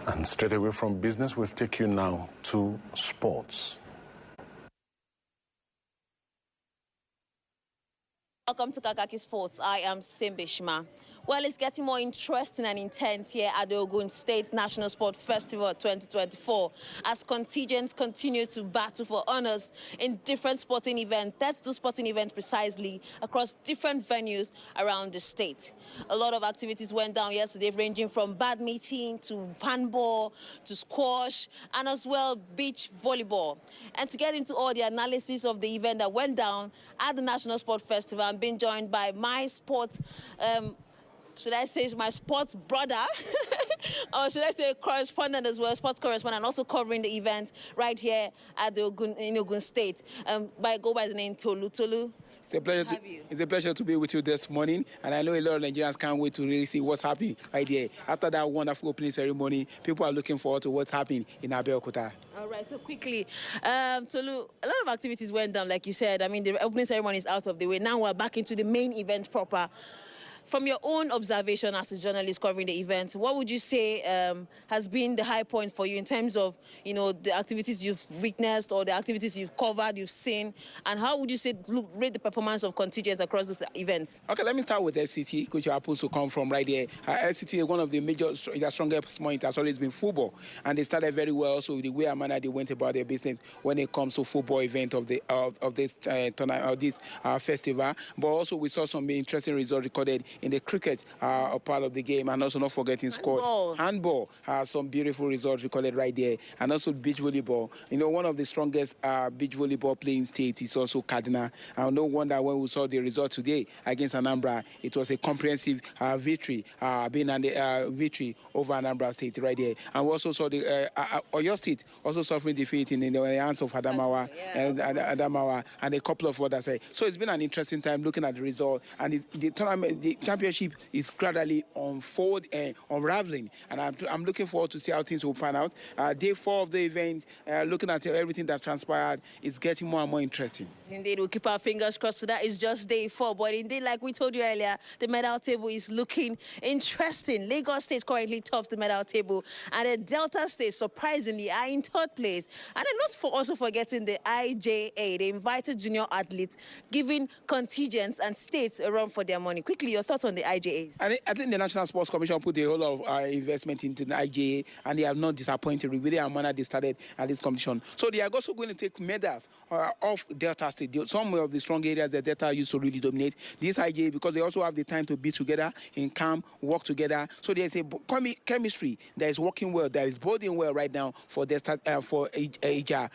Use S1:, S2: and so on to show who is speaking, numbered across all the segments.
S1: And straight away from business, we'll take you now to sports.
S2: Welcome to Kakaki Sports. I am Simbi Shima. Well, it's getting more interesting and intense here at the Ogun State National Sport Festival 2024 as contingents continue to battle for honors in different sporting events. That's the sporting events precisely across different venues around the state. A lot of activities went down yesterday, ranging from badminton to handball to squash and as well beach volleyball. And to get into all the analysis of the event that went down at the National Sport Festival, I'm being joined by my sports should I say my sports brother, or should I say correspondent as well, sports correspondent, also covering the event right here at the Ogun State. By the name Tolu. Tolu,
S3: it's a pleasure to be with you this morning, and I know a lot of Nigerians can't wait to really see what's happening right there. After that wonderful opening ceremony, people are looking forward to what's happening in Abeokuta.
S2: All right, so quickly, Tolu, a lot of activities went down, like you said. I mean, the opening ceremony is out of the way. Now we're back into the main event proper. From your own observation as a journalist covering the event, what would you say has been the high point for you in terms of, the activities you've witnessed or the activities you've covered, you've seen, and how would you say rate the performance of contingents across those events?
S3: Okay, let me start with FCT, which happens to come from right there. FCT is one of the major, the strongest point has always been football, and they started very well. So the way and manner they went about their business when it comes to football event of this tournament of this festival, but also we saw some interesting results recorded in the cricket part of the game, and also not forgetting handball has some beautiful results recorded right there, and also beach volleyball. One of the strongest beach volleyball playing states is also Kaduna. No wonder when we saw the result today against Anambra, it was a comprehensive victory, victory over Anambra State right there. And we also saw the Oyo State also suffering defeat in the hands of Adamawa and a couple of others. So it's been an interesting time looking at the result, and the tournament, the championship is gradually unraveling, and I'm looking forward to see how things will pan out. Day 4 of the event, looking at everything that transpired, it's getting more and more interesting.
S2: Indeed, we'll keep our fingers crossed. So that is just day 4, but indeed, like we told you earlier, the medal table is looking interesting. Lagos State currently tops the medal table, and then Delta State, surprisingly, are in 3rd place. And then also forgetting the IJA, the invited junior athletes, giving contingents and states a run for their money. Quickly, your thoughts on the IJAs?
S3: I think the National Sports Commission put a whole lot of investment into the IJA, and they have not disappointed with the manner they started at this competition. So they are also going to take medals off Delta State. Some of the strong areas that Delta used to really dominate. This IJA, because they also have the time to be together in camp, work together. So there's a chemistry that is working well, that is boding well right now for IJA.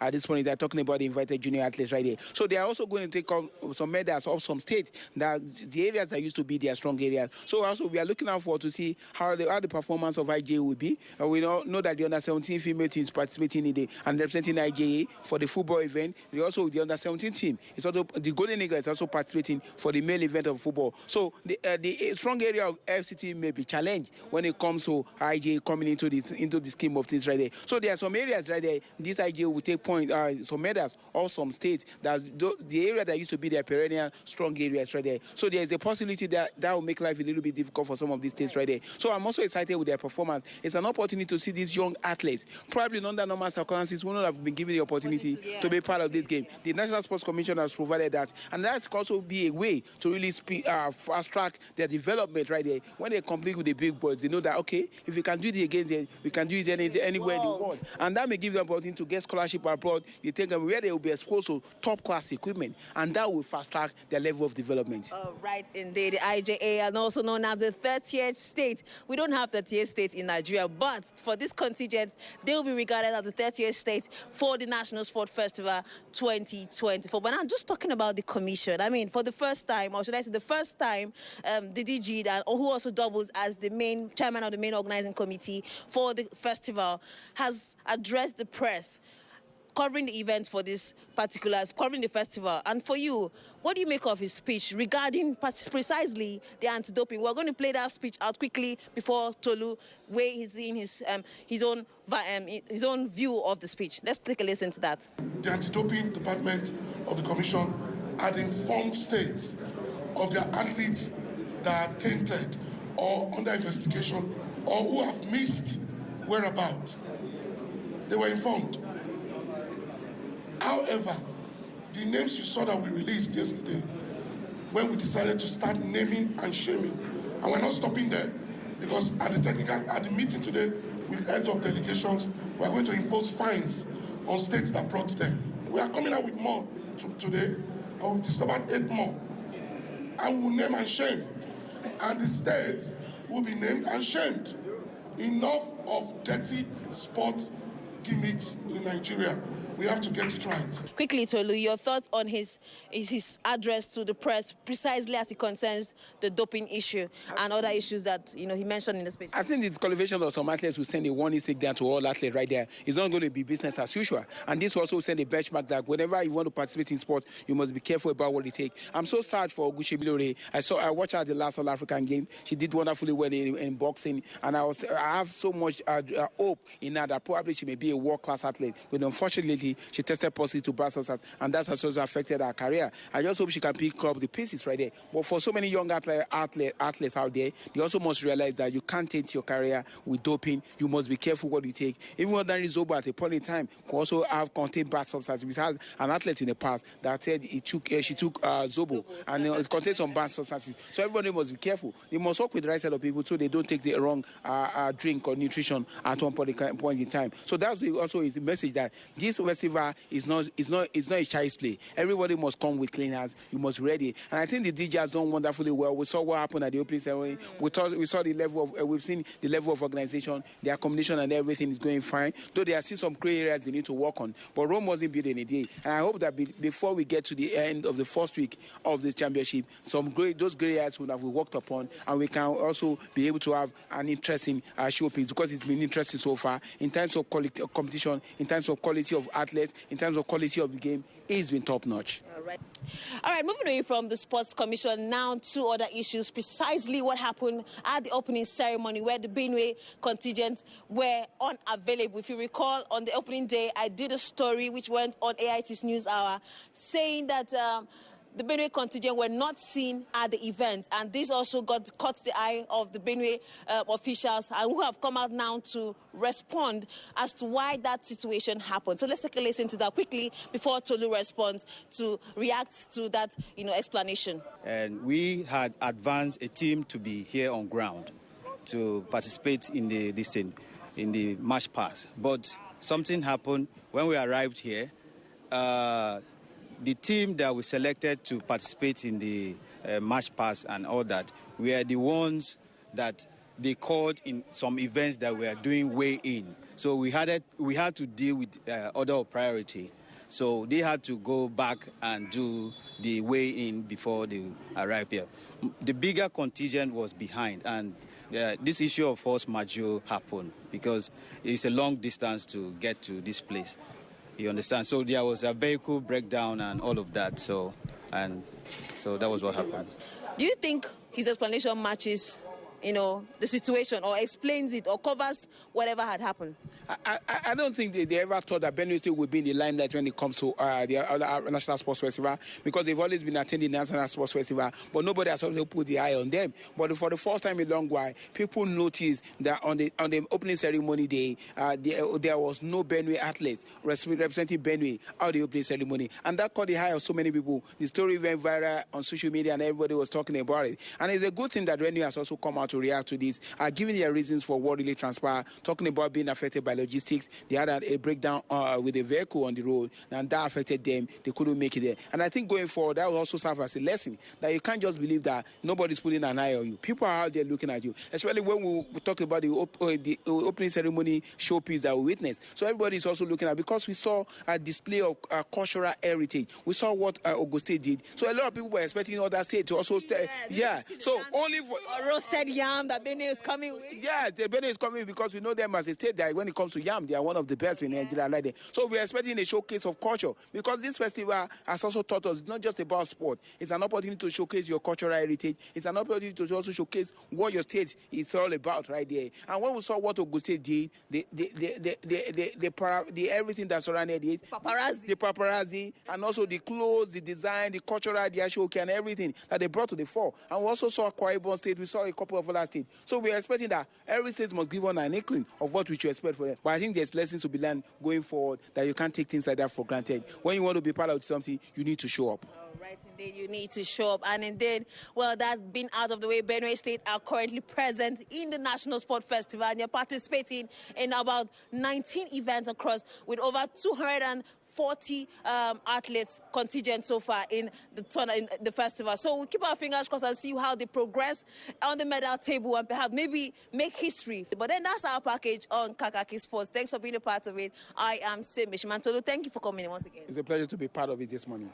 S3: At this point, they're talking about the invited junior athletes right there. So they are also going to take off some medals off some states, that the areas that used to be their strong areas. So also we are looking out for to see how the performance of IJA will be. We know that the under-17 female team is participating in and representing IJA for the football event. Also the under-17 team is also, the Golden Eagle is also participating for the male event of football. So the strong area of FCT may be challenged when it comes to IJA coming into the scheme of things right there. So there are some areas right there. This IJA will take some medals or some states that the area that used to be their perennial strong areas right there. So there is a possibility that will make life a little bit difficult for some of these states right there. So I'm also excited with their performance. It's an opportunity to see these young athletes, probably under normal circumstances, will not have been given the opportunity to be part of this game. The National Sports Commission has provided that, and that can also be a way to really fast track their development right there. When they compete with the big boys, they know that, okay, if we can do it against them, we can do it anywhere in the world. And that may give them the opportunity to get scholarship abroad. You take them where they will be exposed to top-class equipment, and that will fast-track their level of development.
S2: Right, indeed. The IJA, and also known as the 30th state. We don't have 30th states in Nigeria, but for this contingent, they will be regarded as the 30th state for the National Sport Festival 2024. But I'm just talking about the commission. I mean, for the first time, or should I say the first time, the DG, who also doubles as the main chairman of the main organizing committee for the festival, has addressed the press covering the event for this covering the festival. And for you, what do you make of his speech regarding precisely the anti-doping? We're going to play that speech out quickly before Tolu weighs in his own view of the speech. Let's take a listen to that.
S4: The anti-doping department of the commission had informed states of their athletes that are tainted or under investigation or who have missed whereabouts. They were informed. However, the names you saw that we released yesterday, when we decided to start naming and shaming, and we're not stopping there, because at the meeting today with heads of delegations, we're going to impose fines on states that brought them. We are coming out with more today, and we've discovered 8 more. And we'll name and shame. And the states will be named and shamed. Enough of dirty sports gimmicks in Nigeria. We have to get it right.
S2: Quickly, Tolu, your thoughts on his address to the press, precisely as it concerns the doping issue and other issues that he mentioned in the speech.
S3: I think the disqualification of some athletes will send a warning signal to all athletes right there. It's not going to be business as usual. And this also send a benchmark that whenever you want to participate in sport, you must be careful about what you take. I'm so sad for Oguchi Bilore. I watched her at the last All African game. She did wonderfully well in boxing, and I have so much hope in her that probably she may be a world-class athlete. But unfortunately, she tested positive to bad substance, and that's also affected her career. I just hope she can pick up the pieces right there. But for so many young athletes out there, they also must realize that you can't take your career with doping. You must be careful what you take. Even ordinary Zobo at a point in time can also have contained bad substances. We had an athlete in the past that said she took Zobo, and it contains some bad substances. So everybody must be careful. They must work with the right set of people so they don't take the wrong drink or nutrition at one point in time. So that's also is the message that this festival is not a child's play. Everybody must come with clean hands. You must be ready. And I think the DJ has done wonderfully well. We saw what happened at the opening ceremony. We saw the level of we've seen the level of organization, their combination, and everything is going fine. Though there are still some gray areas they need to work on. But Rome wasn't built in a day. And I hope that before we get to the end of the first week of this championship, those gray areas will have worked upon, and we can also be able to have an interesting showpiece, because it's been interesting so far in terms of quality of competition, in terms of quality of athletes, in terms of quality of the game. It's been top notch.
S2: All right, moving away from the Sports Commission now to other issues, precisely what happened at the opening ceremony where the Benue contingent were unavailable. If you recall, on the opening day, I did a story which went on AIT's News Hour saying that the Benue contingent were not seen at the event, and this also caught the eye of the Benue officials, and who have come out now to respond as to why that situation happened. So let's take a listen to that quickly before Tolu responds to react to that, explanation.
S5: And we had advanced a team to be here on ground to participate in the march pass, but something happened when we arrived here. The team that we selected to participate in the march pass and all that, we are the ones that they called in some events that we are doing way in. So we had to deal with order of priority. So they had to go back and do the way in before they arrived here. The bigger contingent was behind, and this issue of force majeure happened because it's a long distance to get to this place. You understand? So there was a vehicle breakdown and all of that. So that was what happened.
S2: Do you think his explanation matches, the situation, or explains it, or covers whatever had happened?
S3: I don't think they ever thought that Benue State would be in the limelight when it comes to the National Sports Festival, because they've always been attending the National Sports Festival, but nobody has also put the eye on them. But for the first time in a long while, people noticed that on the opening ceremony day, there was no Benue athletes representing Benue at the opening ceremony, and that caught the eye of so many people. The story went viral on social media, and everybody was talking about it. And it's a good thing that Benue has also come out to react to this, giving their reasons for what really transpired, talking about being affected by logistics. They had a breakdown with a vehicle on the road, and that affected them. They couldn't make it there. And I think going forward, that will also serve as a lesson that you can't just believe that nobody's putting an eye on you. People are out there looking at you, especially when we talk about the opening ceremony showpiece that we witnessed. So everybody's also looking at, because we saw a display of cultural heritage. We saw what Ogun State did. So a lot of people were expecting other states to also stay. Yeah. So only for
S2: roasted yam that Benue is coming with.
S3: Yeah, the Benue is coming because we know them as a state that when it comes to yam, they are one of the best in Nigeria like that. So we're expecting a showcase of culture, because this festival has also taught us it's not just about sport. It's an opportunity to showcase your cultural heritage. It's an opportunity to also showcase what your state is all about right there. And when we saw what Ogun State did, the everything that surrounded it, the paparazzi, and also the clothes, the design, the cultural, the showcase, and everything that they brought to the fore. And we also saw Akwa Ibom State. We saw a couple of particular state. So we are expecting that every state must give us an inkling of what we should expect for them. But I think there's lessons to be learned going forward, that you can't take things like that for granted. When you want to be part of something, you need to show up.
S2: Right, indeed, you need to show up. And indeed, well, that's been out of the way. Benue State are currently present in the National Sport Festival, and you're participating in about 19 events across, with over 240 athletes contingent so far in the festival. So we keep our fingers crossed and see how they progress on the medal table and perhaps maybe make history. But then that's our package on Kakaki Sports. Thanks for being a part of it. I am Simbish Mantolo. Thank you for coming once again.
S3: It's a pleasure to be part of it this morning.